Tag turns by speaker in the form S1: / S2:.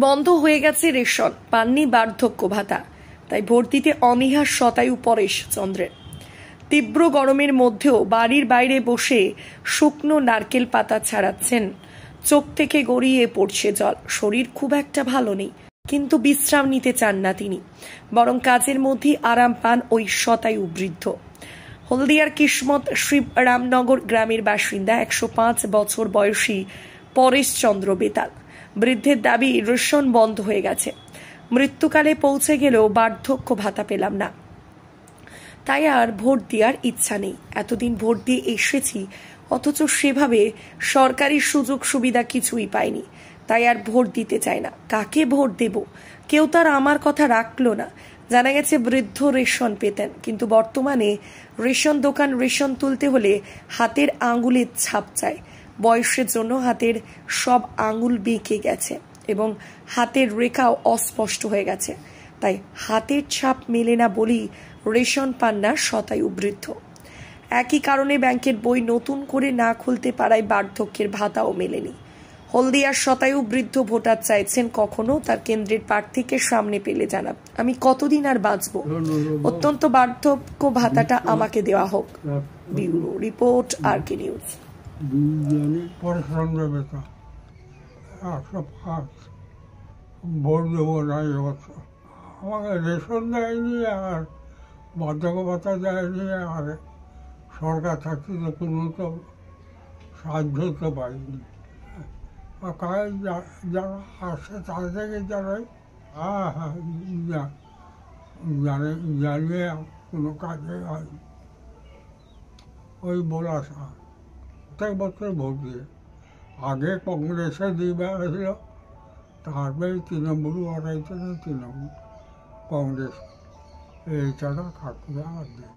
S1: বন্ধ হয়ে গেছে রেশন, পাননি বার্ধক্য ভাতা, তাই ভোট দিতে অনীহা শতায়ু পরেশ চন্দ্রের। তীব্র গরমের মধ্যেও বাড়ির বাইরে বসে শুকনো নারকেল পাতা ছাড়াচ্ছেন। চোখ থেকে গড়িয়ে পড়ছে জল। শরীর খুব একটা ভালো নেই, কিন্তু বিশ্রাম নিতে চান না তিনি, বরং কাজের মধ্যেই আরাম পান ওই শতায়ু বৃদ্ধ। হলদিয়ার কিসমত শ্রী রামনগর গ্রামের বাসিন্দা 105 বছর বয়সী পরেশ চন্দ্র বেতাল। বৃদ্ধের দাবি, রেশন বন্ধ হয়ে গেছে, মৃত্যুকালে পৌঁছে গেলেও বার্ধক্য ভাতা পেলাম না, তাই আর ভোট দেওয়ার ইচ্ছা নেই। এতদিন ভোট দিয়ে এসেছি, অথচ সেভাবে সরকারি সুযোগ সুবিধা কিছুই পাইনি, তাই আর ভোট দিতে চাই না। কাকে ভোট দেব? কেউ তার আমার কথা রাখলো না। জানা গেছে বৃদ্ধ রেশন পেতেন, কিন্তু বর্তমানে রেশন দোকান রেশন তুলতে হলে হাতের আঙুলের ছাপ চায়। বয়সের জন্য হাতের সব আঙুল বেঁকে গেছে এবং হাতের রেখাও অস্পষ্ট হয়ে গেছে, তাই হাতের ছাপ মেলে না বলেই রেশন পান না শতায়ু বৃদ্ধ। একই কারণে ব্যাংকের বই নতুন করে না খুলতে পারায় বার্ধক্যের ভাতাও মেলেনি। হলদিয়ার শতায়ু বৃদ্ধ ভোটার চাইছেন কখনো তার কেন্দ্রের প্রার্থীকে সামনে পেলে জানাব, আমি কতদিন আর বাঁচব, অত্যন্ত বার্ধক্য ভাতাটা আমাকে দেওয়া হোক। Bureau report, RK news.
S2: Vote দেবো না এবছর, আমাকে রেশন দেয়নি আর বার্ধক্য ভাতা দেয়নি, আর সরকার থাকতে তো কোনো তো সাহায্য তো পাইনি। যারা আসে তাদের থেকে যারাই জানিয়ে কোনো কাজে হয় ওই বলা প্রত্যেক বছর ভোট দিয়ে আগে কংগ্রেসে দিবে হয়েছিল, তারপরে তৃণমূল বাড়াইছে, তৃণমূল কংগ্রেস এই ছাড়া কাকুরা আর